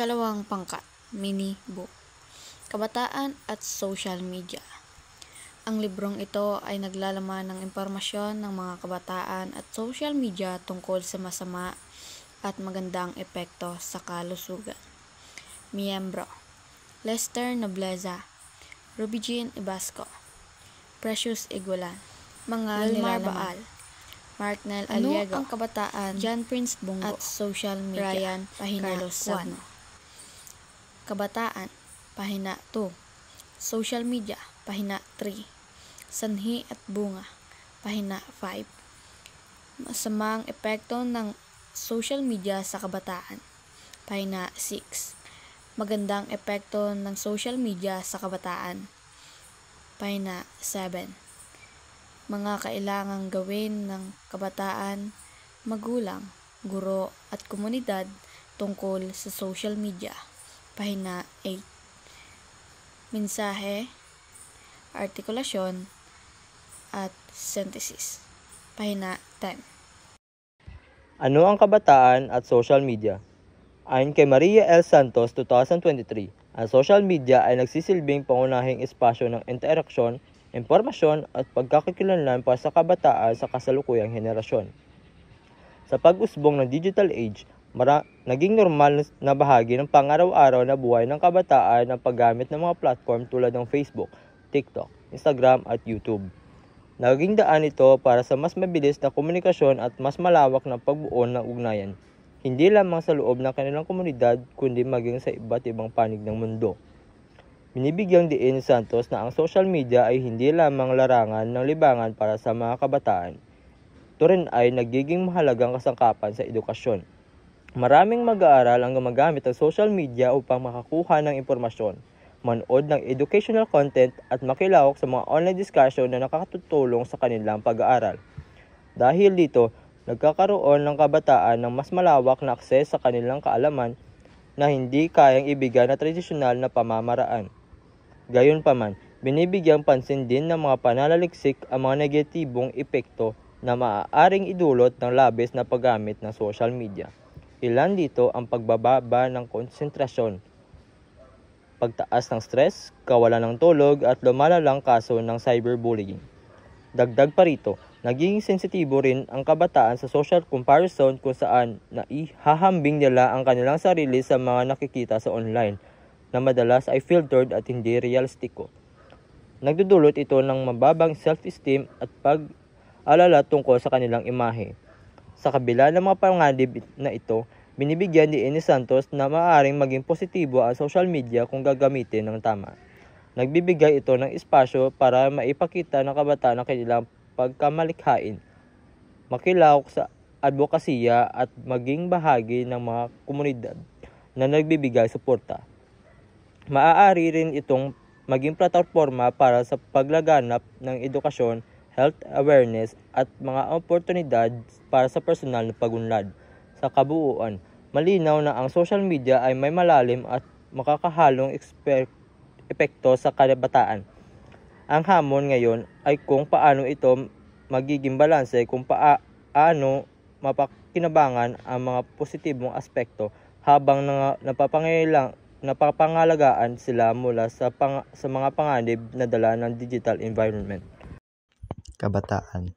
Ikalawang pangkat, mini book. Kabataan at social media. Ang librong ito ay naglalaman ng impormasyon ng mga kabataan at social media tungkol sa masama at magandang epekto sa kalusugan. Miyembro: Lester Nobleza, Ruby Jean Ibasco, Precious Igualan, Wilmar Baal, Marknel Aliego, ang kabataan, John Prince Bungo, at social media, Ryan Pahina Carlos Sagno. Kabataan, pahina 2. Social media, pahina 3. Sanhi at bunga, pahina 5. Masamang epekto ng social media sa kabataan, pahina 6. Magandang epekto ng social media sa kabataan, pahina 7. Mga kailangang gawin ng kabataan, magulang, guro at komunidad tungkol sa social media, pahina 8. Mensahe, artikulasyon, at synthesis, pahina 10. Ano ang kabataan at social media? Ayon kay Maria L. Santos, 2023, ang social media ay nagsisilbing pangunahing espasyo ng interaksyon, impormasyon at pagkakakilanlan para sa kabataan sa kasalukuyang henerasyon. Sa pag-usbong ng digital age, naging normal na bahagi ng pang-araw-araw na buhay ng kabataan ang paggamit ng mga platform tulad ng Facebook, TikTok, Instagram at YouTube. Naging daan ito para sa mas mabilis na komunikasyon at mas malawak na pagbuo ng ugnayan, hindi lamang sa loob ng kanilang komunidad kundi maging sa iba't ibang panig ng mundo. Binibigyang diin ni Santos na ang social media ay hindi lamang larangan ng libangan para sa mga kabataan. Ito rin ay nagiging mahalagang kasangkapan sa edukasyon. Maraming mag-aaral ang gumagamit ng social media upang makakuha ng impormasyon, manood ng educational content at makilahok sa mga online discussion na nakakatutulong sa kanilang pag-aaral. Dahil dito, nagkakaroon ng kabataan ng mas malawak na akses sa kanilang kaalaman na hindi kayang ibigay na tradisyonal na pamamaraan. Gayunpaman, binibigyang pansin din ng mga pananaliksik ang mga negatibong epekto na maaaring idulot ng labis na paggamit ng social media. Ilan dito ang pagbababa ng konsentrasyon, pagtaas ng stress, kawalan ng tulog at lumalalang kaso ng cyberbullying. Dagdag pa rito, naging sensitibo rin ang kabataan sa social comparison kung saan naihahambing nila ang kanilang sarili sa mga nakikita sa online na madalas ay filtered at hindi realistiko. Nagdudulot ito ng mababang self-esteem at pag-alala tungkol sa kanilang imahe. Sa kabila ng mga panganib na ito, binibigyan ni Santos na maaaring maging positibo ang social media kung gagamitin ng tama. Nagbibigay ito ng espasyo para maipakita ng kabataan ang kanilang pagkamalikhain, makilahok sa advokasya at maging bahagi ng mga komunidad na nagbibigay suporta. Maaari rin itong maging plataporma para sa paglaganap ng edukasyon, health awareness at mga oportunidad para sa personal na pagunlad. Sa kabuuan, malinaw na ang social media ay may malalim at makakahalong epekto sa kabataan. Ang hamon ngayon ay kung paano ito magiging balanse, kung paano mapakinabangan ang mga positibong aspekto habang napapangalagaan sila mula sa mga panganib na dala ng digital environment. Kabataan.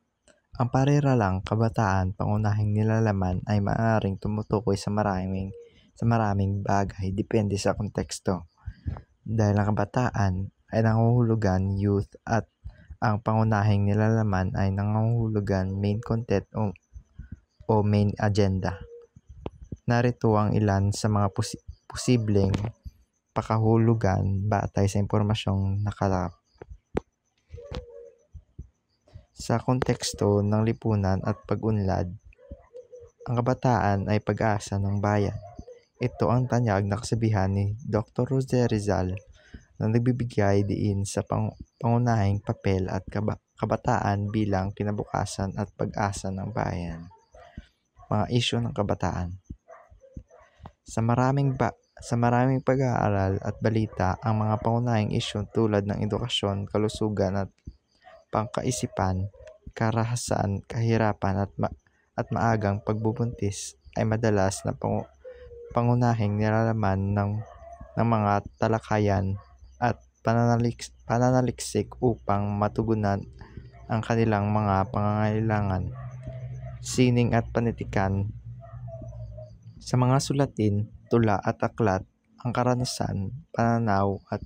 Ang pareralang kabataan pangunahing nilalaman ay maaaring tumutukoy sa maraming bagay depende sa konteksto. Dahil ang kabataan ay nanghuhulugan youth at ang pangunahing nilalaman ay nanghuhulugan main content o main agenda. Narito ang ilan sa mga posibleng pakahulugan batay sa impormasyong nakalap. Sa konteksto ng lipunan at pag-unlad, ang kabataan ay pag-asa ng bayan. Ito ang tanyag na kasabihan ni Dr. Jose Rizal na nagbibigay diin sa pangunahing papel at kabataan bilang kinabukasan at pag-asa ng bayan. Mga isyu ng kabataan. Sa maraming pag-aaral at balita, ang mga pangunahing isyu tulad ng edukasyon, kalusugan at pangkaisipan, karahasan, kahirapan at maagang pagbubuntis ay madalas na pangunahing nilalaman ng mga talakayan at pananaliksik upang matugunan ang kanilang mga pangangailangan, sining at panitikan. Sa mga sulatin, tula at aklat, ang karanasan, pananaw at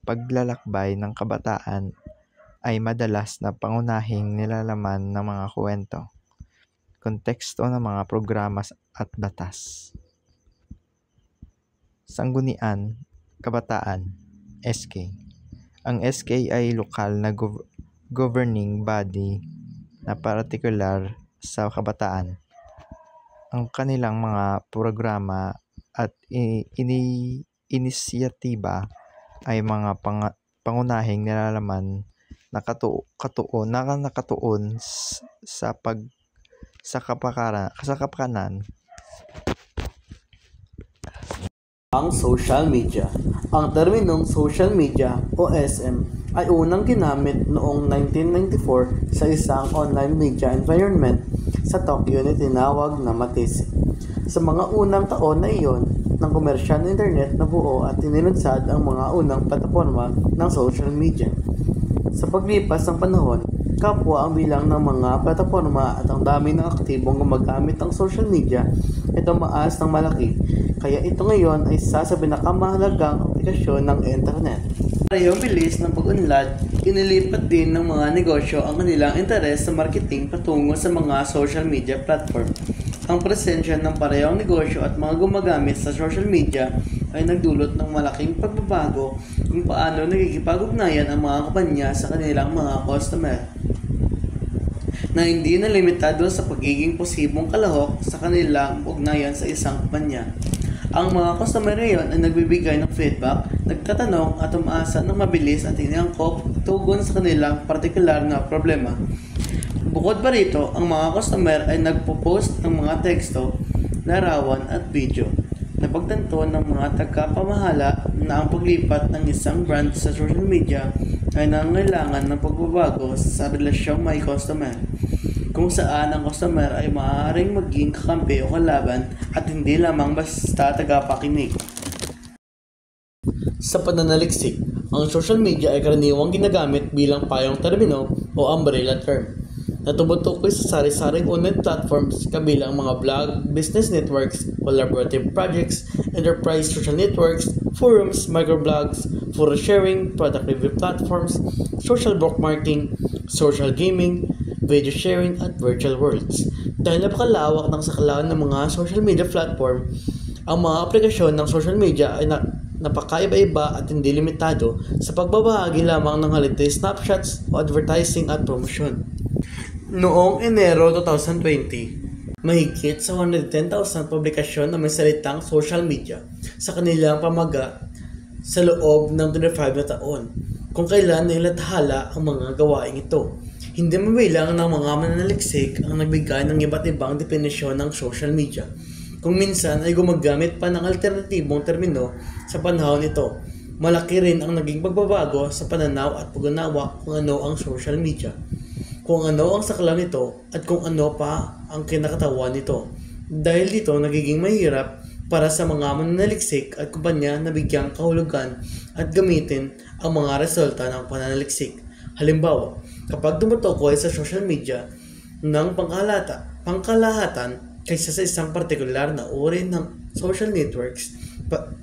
paglalakbay ng kabataan ay madalas na pangunahing nilalaman ng mga kwento, konteksto ng mga programa at batas. Sanggunian, Kabataan, SK. Ang SK ay lokal na governing body na partikular sa kabataan. Ang kanilang mga programa at inisyatiba ay mga pangunahing nilalaman na nakatuon sa kapakanan. Ang social media. Ang terminong social media o SM ay unang ginamit noong 1994 sa isang online media environment sa Tokyo na tinawag na Matese. Sa mga unang taon na iyon, ng komersyal na internet na buo at inilunsad ang mga unang plataporma ng social media. Sa paglipas ng panahon, kapwa ang bilang ng mga plataporma at ang dami ng aktibong gumagamit ng social media ay tumaas ng malaki, kaya ito ngayon ay isa sa pinakamahalagang aplikasyon ng internet. Parehong bilis ng pag-unlad, inilipat din ng mga negosyo ang kanilang interes sa marketing patungo sa mga social media platform. Ang presensya ng parehong negosyo at mga gumagamit sa social media ay nagdulot ng malaking pagbabago kung paano nagkikipag-ugnayan ang mga kumpanya sa kanilang mga customer, na hindi na limitado sa pagiging posibong kalahok sa kanilang ugnayan sa isang kumpanya. Ang mga customer ngayon ay nagbibigay ng feedback, nagtatanong at umaasa ng mabilis at iniangkop tugon sa kanilang partikular na problema. Bukod pa rito, ang mga customer ay nagpo-post ng mga teksto, larawan at video. Napagtanto ng mga tagapamahala na ang paglipat ng isang brand sa social media ay nangangailangan ng pagbabago sa relasyong may customer, kung saan ang customer ay maaaring maging kakampi o kalaban at hindi lamang basta tagapakinig. Sa pananaliksik, ang social media ay karaniwang ginagamit bilang payong termino o umbrella term na tumutukoy sa sari-saring online platforms kabilang mga blog, business networks, collaborative projects, enterprise social networks, forums, microblogs, photo sharing, product review platforms, social bookmarking, social gaming, video sharing, at virtual worlds. Dahil napakalawak ng saklawan ng mga social media platform, ang mga aplikasyon ng social media ay napakaiba-iba at hindi limitado sa pagbabahagi lamang ng holiday snapshots o advertising at promotion. Noong Enero 2020, mahigit sa 110,000 publikasyon na may salitang social media sa kanilang pamaga sa loob ng 25 na taon, kung kailan nilathala ang mga gawaing ito. Hindi mabilang ng mga mananaliksik ang nagbigay ng iba't ibang definisyon ng social media, kung minsan ay gumagamit pa ng alternatibong termino sa panahon ito. Malaki rin ang naging pagbabago sa pananaw at pag-unawa kung ano ang social media, kung ano ang saklang nito at kung ano pa ang kinakatawan nito. Dahil dito nagiging mahirap para sa mga mananaliksik at kumpanya na bigyang kahulugan at gamitin ang mga resulta ng pananaliksik. Halimbawa, kapag tumutukoy sa social media ng pangkalahatan kaysa sa isang partikular na uri ng social networks,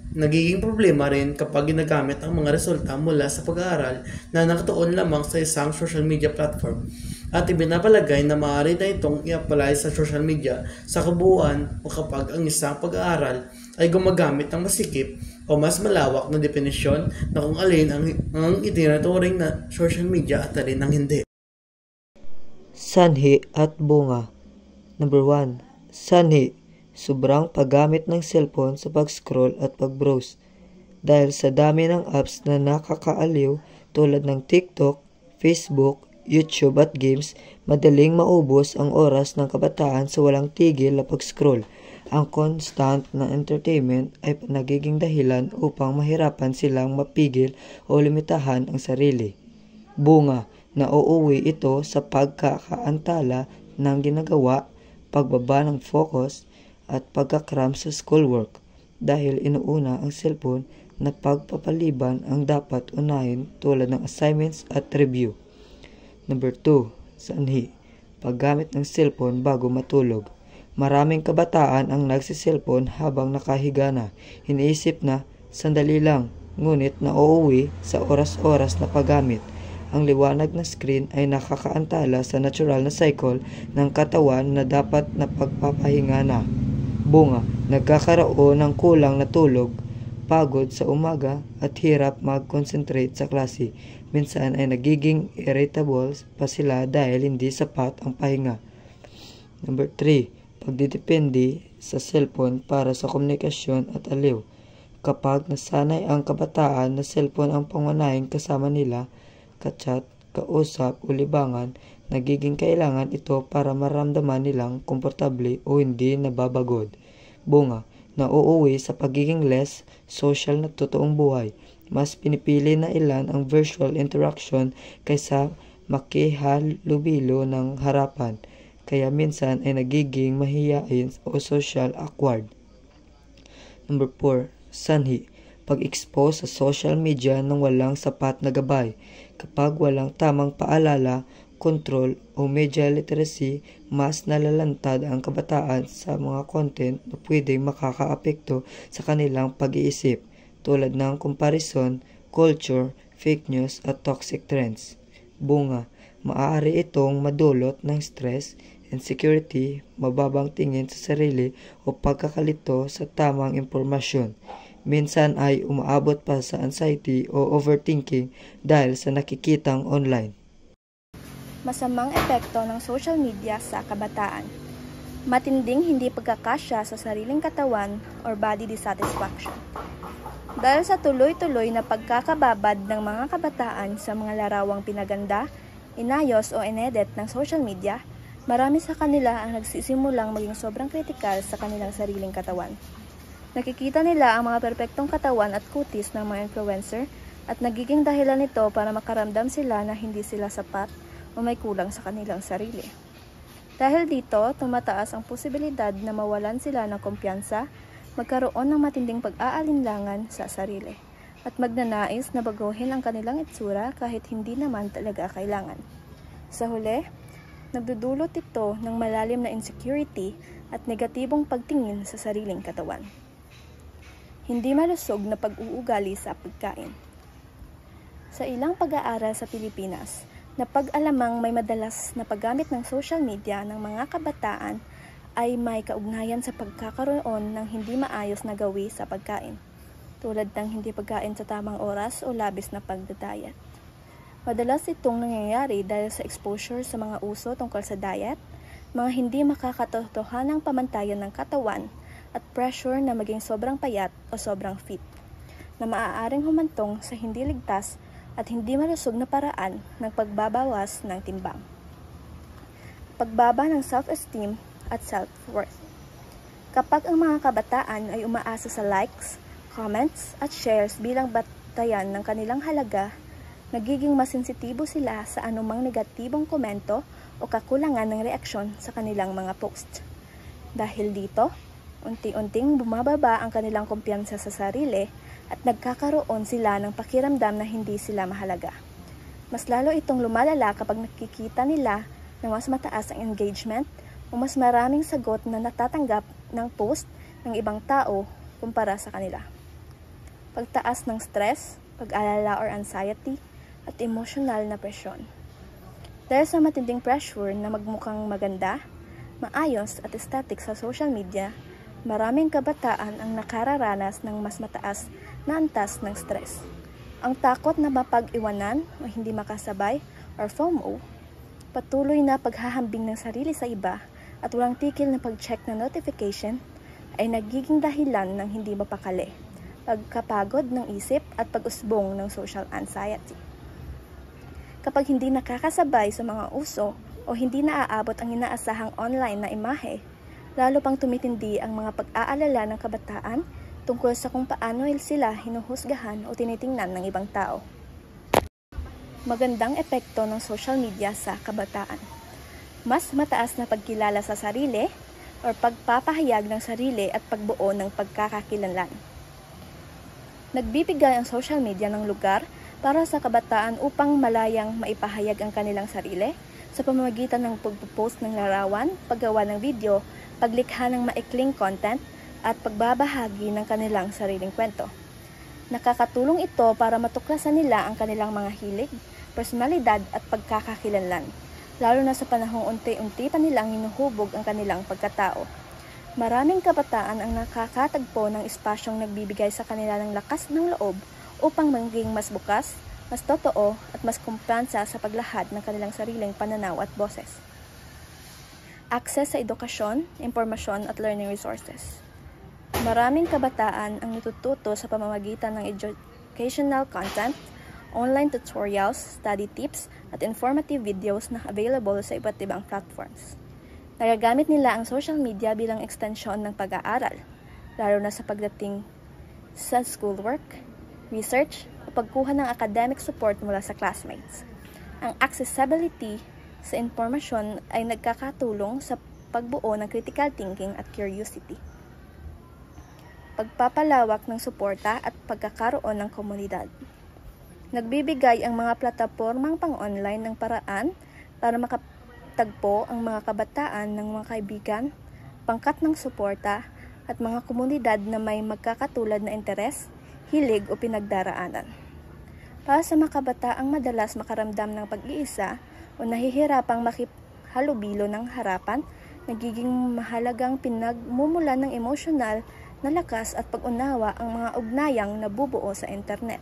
nagiging problema rin kapag ginagamit ang mga resulta mula sa pag-aaral na nakatuon lamang sa isang social media platform at ibinapalagay na maaari na itong i-apply sa social media sa kabuuan o kapag ang isang pag-aaral ay gumagamit ng masikip o mas malawak na definisyon na kung alin ang itinuturing na social media at alin ang hindi. Sanhi at bunga. Number 1. Sanhi. Sobrang paggamit ng cellphone sa pag-scroll at pag-browse. Dahil sa dami ng apps na nakakaaliw tulad ng TikTok, Facebook, YouTube at games, madaling maubos ang oras ng kabataan sa walang tigil na pag-scroll. Ang constant na entertainment ay nagiging dahilan upang mahirapan silang mapigil o limitahan ang sarili. Bunga. Nauuwi ito sa pagkakaantala ng ginagawa, pagbaba ng focus, at pagkakram sa schoolwork. dahil inuuna ang cellphone na pagpapaliban ang dapat unahin tulad ng assignments at review. Number 2. Sanhi. Paggamit ng cellphone bago matulog. Maraming kabataan ang nagsiselfone habang nakahiga na. Iniisip na, sandali lang, ngunit nauuwi sa oras-oras na paggamit. Ang liwanag na screen ay nakakaantala sa natural na cycle ng katawan na dapat na pagpapahinga na. Bunga, nagkakaroon ng kulang na tulog, pagod sa umaga at hirap mag-concentrate sa klase. Minsan ay nagiging irritable pa sila dahil hindi sapat ang pahinga. Number 3. Pagdidepende sa cellphone para sa komunikasyon at aliw. Kapag nasanay ang kabataan na cellphone ang pangunahing kasama nila, ka-chat, kausap o libangan, nagiging kailangan ito para maramdaman nilang komportable o hindi nababagod. Bunga, nauuwi sa pagiging less social na totoong buhay. Mas pinipili na ilan ang virtual interaction kaysa makihalubilo ng harapan. Kaya minsan ay nagiging mahiyain o social awkward. Number 4. Sanhi. Pag-expose sa social media ng walang sapat na gabay. Kapag walang tamang paalala, control o media literacy, mas nalalantad ang kabataan sa mga content na pwedeng makakaapekto sa kanilang pag-iisip, tulad ng comparison, culture, fake news at toxic trends. Bunga, maaari itong madulot ng stress, insecurity, mababang tingin sa sarili o pagkakalito sa tamang impormasyon. Minsan ay umaabot pa sa anxiety o overthinking dahil sa nakikitang online. Masamang epekto ng social media sa kabataan. Matinding hindi pagkakasya sa sariling katawan or body dissatisfaction. Dahil sa tuloy-tuloy na pagkakababad ng mga kabataan sa mga larawang pinaganda, inayos o inedit ng social media, marami sa kanila ang nagsisimulang maging sobrang kritikal sa kanilang sariling katawan. Nakikita nila ang mga perpektong katawan at kutis ng mga influencer at nagiging dahilan nito para makaramdam sila na hindi sila sapat o may kulang sa kanilang sarili. Dahil dito, tumataas ang posibilidad na mawalan sila ng kumpiyansa, magkaroon ng matinding pag-aalinlangan sa sarili, at magnanais na baguhin ang kanilang itsura kahit hindi naman talaga kailangan. Sa huli, nagdudulot ito ng malalim na insecurity at negatibong pagtingin sa sariling katawan. Hindi malusog na pag-uugali sa pagkain. Sa ilang pag-aaral sa Pilipinas, napag-alamang may madalas na paggamit ng social media ng mga kabataan ay may kaugnayan sa pagkakaroon ng hindi maayos na gawi sa pagkain, tulad ng hindi pagkain sa tamang oras o labis na pagdadayat. Madalas itong nangyayari dahil sa exposure sa mga uso tungkol sa diet, mga hindi makakatotohanang pamantayan ng katawan, at pressure na maging sobrang payat o sobrang fit, na maaaring humantong sa hindi ligtas at hindi malusog na paraan ng pagbabawas ng timbang. Pagbaba ng self-esteem at self-worth. Kapag ang mga kabataan ay umaasa sa likes, comments at shares bilang batayan ng kanilang halaga, nagiging masensitibo sila sa anumang negatibong komento o kakulangan ng reaksyon sa kanilang mga post. Dahil dito, unti-unting bumababa ang kanilang kumpiyansa sa sarili at nagkakaroon sila ng pakiramdam na hindi sila mahalaga. Mas lalo itong lumalala kapag nakikita nila na mas mataas ang engagement o mas maraming sagot na natatanggap ng post ng ibang tao kumpara sa kanila. Pagtaas ng stress, pag-alala or anxiety, at emotional na presyon. Dahil sa matinding pressure na magmukhang maganda, maayos at aesthetic sa social media, maraming kabataan ang nakararanas ng mas mataas na antas ng stress. Ang takot na mapag-iwanan o hindi makasabay or FOMO, patuloy na paghahambing ng sarili sa iba at walang tigil na pag-check na notification ay nagiging dahilan ng hindi mapakali, pagkapagod ng isip at pag-usbong ng social anxiety. Kapag hindi nakakasabay sa mga uso o hindi naaabot ang inaasahang online na imahe, lalo pang tumitindi ang mga pag-aalala ng kabataan tungkol sa kung paano sila hinuhusgahan o tinitingnan ng ibang tao. Magandang epekto ng social media sa kabataan. Mas mataas na pagkilala sa sarili, o pagpapahayag ng sarili at pagbuo ng pagkakakilanlan. Nagbibigay ang social media ng lugar para sa kabataan upang malayang maipahayag ang kanilang sarili sa pamamagitan ng pagpo-post ng larawan, paggawa ng video, paglikha ng maikling content, at pagbabahagi ng kanilang sariling kwento. Nakakatulong ito para matuklasan nila ang kanilang mga hilig, personalidad at pagkakakilanlan, lalo na sa panahong unti-unti pa nilang hinuhubog ang kanilang pagkatao. Maraming kabataan ang nakakatagpo ng espasyong nagbibigay sa kanila ng lakas ng loob upang maging mas bukas, mas totoo at mas kumpiyansa sa paglahad ng kanilang sariling pananaw at boses. Access sa edukasyon, impormasyon at learning resources. Maraming kabataan ang natututo sa pamamagitan ng educational content, online tutorials, study tips at informative videos na available sa iba't ibang platforms. Nagagamit nila ang social media bilang ekstensyon ng pag-aaral, lalo na sa pagdating sa schoolwork, research, o pagkuha ng academic support mula sa classmates. Ang accessibility sa impormasyon ay nagkakatulong sa pagbuo ng critical thinking at curiosity. Pagpapalawak ng suporta at pagkakaroon ng komunidad. Nagbibigay ang mga platapormang pang-online ng paraan para makatagpo ang mga kabataan ng mga kaibigan, pangkat ng suporta, at mga komunidad na may magkakatulad na interes, hilig o pinagdaraanan. Para sa mga kabataang madalas makaramdam ng pag-iisa o nahihirapang makihalubilo ng harapan, nagiging mahalagang pinagmumulan ng emosyonal na lakas at pag-unawa ang mga ugnayang nabubuo sa internet.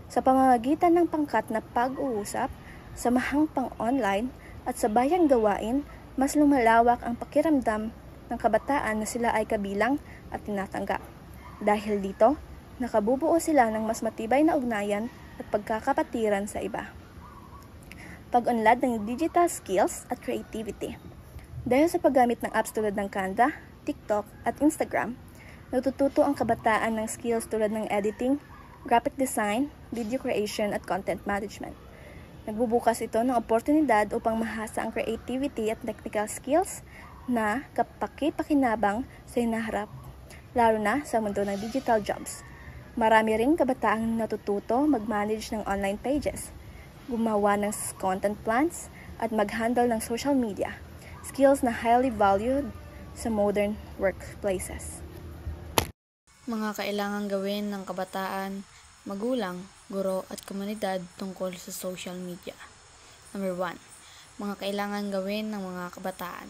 Sa pamamagitan ng pangkat na pag-uusap, samahang pang-online at sabayang gawain, mas lumalawak ang pakiramdam ng kabataan na sila ay kabilang at tinatanggap. Dahil dito, nakabubuo sila ng mas matibay na ugnayan at pagkakapatiran sa iba. Pag-unlad ng digital skills at creativity. Dahil sa paggamit ng apps tulad ng Canva, TikTok at Instagram, natututo ang kabataan ng skills tulad ng editing, graphic design, video creation at content management. Nagbubukas ito ng oportunidad upang mahasa ang creativity at technical skills na kapaki-pakinabang sa hinaharap, lalo na sa mundo ng digital jobs. Marami ring kabataang natututo mag-manage ng online pages, gumawa ng content plans, at mag-handle ng social media, skills na highly valued sa modern workplaces. Mga kailangang gawin ng kabataan, magulang, guro at komunidad tungkol sa social media. Number 1. Mga kailangan gawin ng mga kabataan.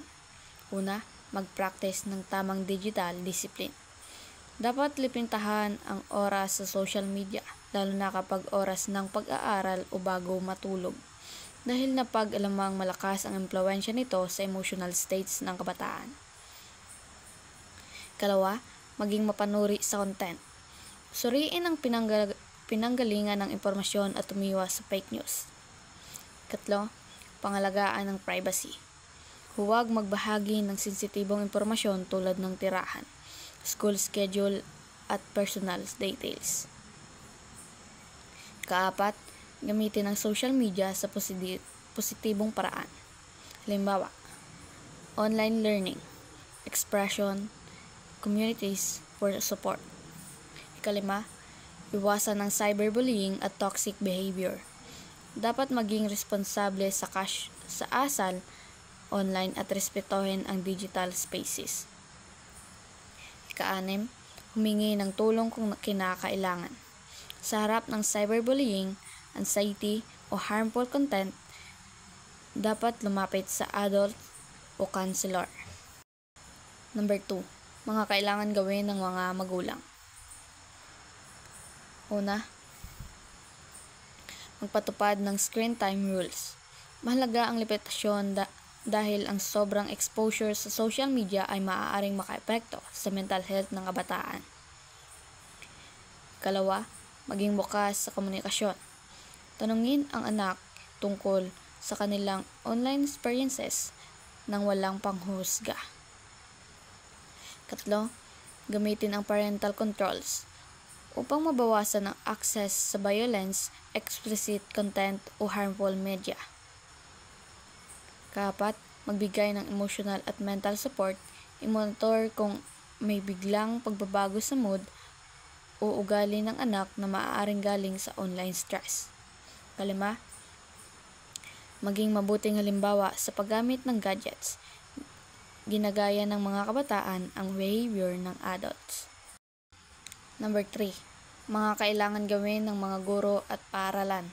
Una, mag-practice ng tamang digital discipline. Dapat lipintahan ang oras sa social media, lalo na kapag oras ng pag-aaral o bago matulog, dahil napag-alamang malakas ang impluwensya nito sa emotional states ng kabataan. Kalawa, maging mapanuri sa content. Suriin ang pinanggalingan ng impormasyon at umiwas sa fake news. Katlo, pangalagaan ng privacy. Huwag magbahagi ng sensitibong impormasyon tulad ng tirahan, school schedule at personal details. Kaapat, gamitin ang social media sa positibong paraan. Halimbawa, online learning, expression, communities for support. Ikalima, iwasan ng cyberbullying at toxic behavior. Dapat maging responsable sa asal online at respetuhin ang digital spaces. Ika-6, humingi ng tulong kung kinakailangan. Sa harap ng cyberbullying, anxiety, o harmful content, dapat lumapit sa adult o counselor. Number 2, mga kailangan gawin ng mga magulang. Una, magpatupad ng screen time rules. Mahalaga ang limitasyon dahil ang sobrang exposure sa social media ay maaaring makaepekto sa mental health ng kabataan. Kalawa, maging bukas sa komunikasyon. Tanungin ang anak tungkol sa kanilang online experiences nang walang panghusga. Katlo, gamitin ang parental controls upang mabawasan ang access sa violence, explicit content o harmful media. Kaapat, magbigay ng emotional at mental support, I-monitor kung may biglang pagbabago sa mood o ugali ng anak na maaaring galing sa online stress. 5. Maging mabuting halimbawa sa paggamit ng gadgets. Ginagaya ng mga kabataan ang behavior ng adults. 3. Mga kailangan gawin ng mga guro at paaralan.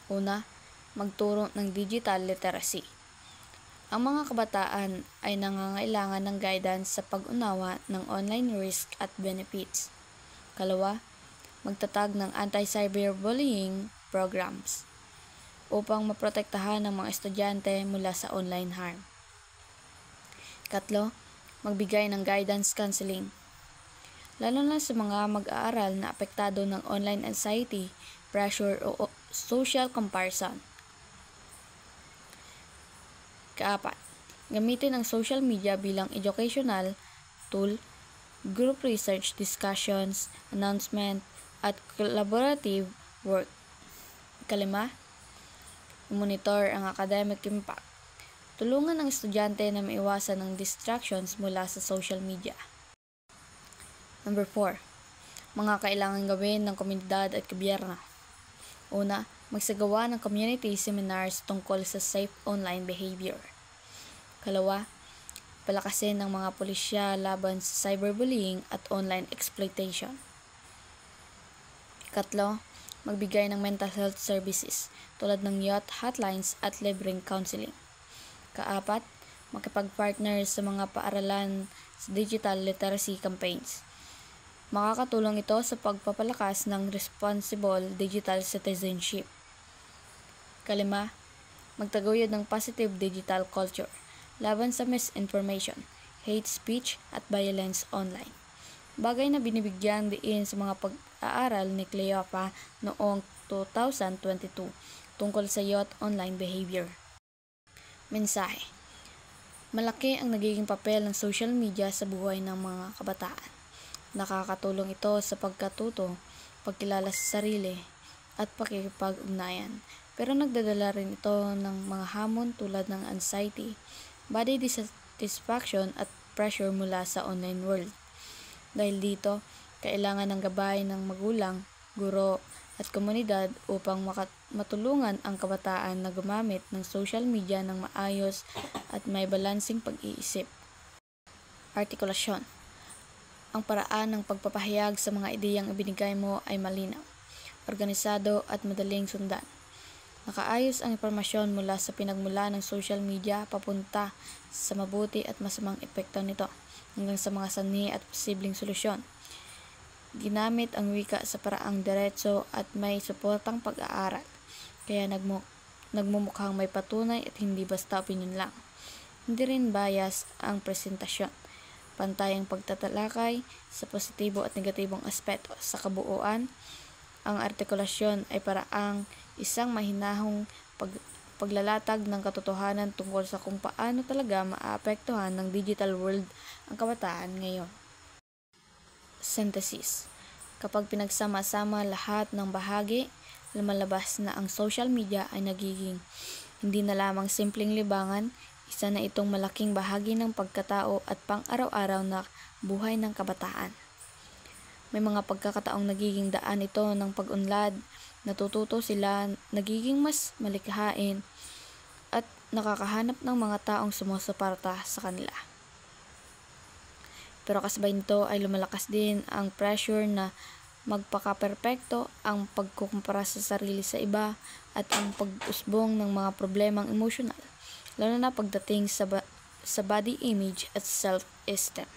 Una, magturo ng digital literacy. Ang mga kabataan ay nangangailangan ng guidance sa pag-unawa ng online risk at benefits. 2, magtatag ng anti-cyberbullying programs upang maprotektahan ng mga estudyante mula sa online harm. 4, magbigay ng guidance counseling. Lalo na sa mga mag-aaral na apektado ng online anxiety, pressure o social comparison. 4, gamitin ang social media bilang educational tool, group research discussions, announcement, at collaborative work. 5, monitor ang academic impact. Tulungan ang estudyante na maiwasan ng distractions mula sa social media. 4, mga kailangan gawin ng komunidad at gobyerno. Una, magsagawa ng community seminars tungkol sa safe online behavior. 2, palakasin ng mga pulisya laban sa cyberbullying at online exploitation. 3, magbigay ng mental health services tulad ng youth hotlines at libreng counseling. 4, makipag-partner sa mga paaralan sa digital literacy campaigns. Makakatulong ito sa pagpapalakas ng responsible digital citizenship. 5, magtaguyod ng positive digital culture laban sa misinformation, hate speech at violence online. Bagay na binibigyang diin sa mga pag-aaral ni Cleopa noong 2022 tungkol sa youth online behavior. Mensahe: malaki ang nagiging papel ng social media sa buhay ng mga kabataan. Nakakatulong ito sa pagkatuto, pagkilala sa sarili, at pakikipag-ugnayan. Pero nagdadala rin ito ng mga hamon tulad ng anxiety, body dissatisfaction at pressure mula sa online world. Dahil dito, kailangan ng gabay ng magulang, guro, at komunidad upang matulungan ang kabataan na gumamit ng social media ng maayos at may balansing pag-iisip. Artikulasyon: ang paraan ng pagpapahayag sa mga ideyang ibinigay mo ay malinaw, organisado at madaling sundan. Nakaayos ang impormasyon mula sa pinagmula ng social media papunta sa mabuti at masamang epekto nito hanggang sa mga sanhi at posibleng solusyon. Ginamit ang wika sa paraang diretso at may suportang pag-aaral, kaya nagmumukhang may patunay at hindi basta opinion lang. Hindi rin bias ang presentasyon. Pantayang pagtatalakay sa positibo at negatibong aspeto. Sa kabuuan, ang artikulasyon ay paraang isang mahinahong paglalatag ng katotohanan tungkol sa kung paano talaga maaapektuhan ng digital world ang kabataan ngayon. Synthesis: kapag pinagsama-sama lahat ng bahagi, lumalabas na ang social media ay nagiging hindi na lamang simpleng libangan, isa na itong malaking bahagi ng pagkatao at pang-araw-araw na buhay ng kabataan. May mga pagkakataong nagiging daan ito ng pag-unlad, natututo sila, nagiging mas malikhain, at nakakahanap ng mga taong sumusuporta sa kanila. Pero kasabay nito ay lumalakas din ang pressure na magpaka-perpekto, ang pagkukumpara sa sarili sa iba, at ang pag-usbong ng mga problemang emosyonal, lalo na pagdating sa body image at self-esteem.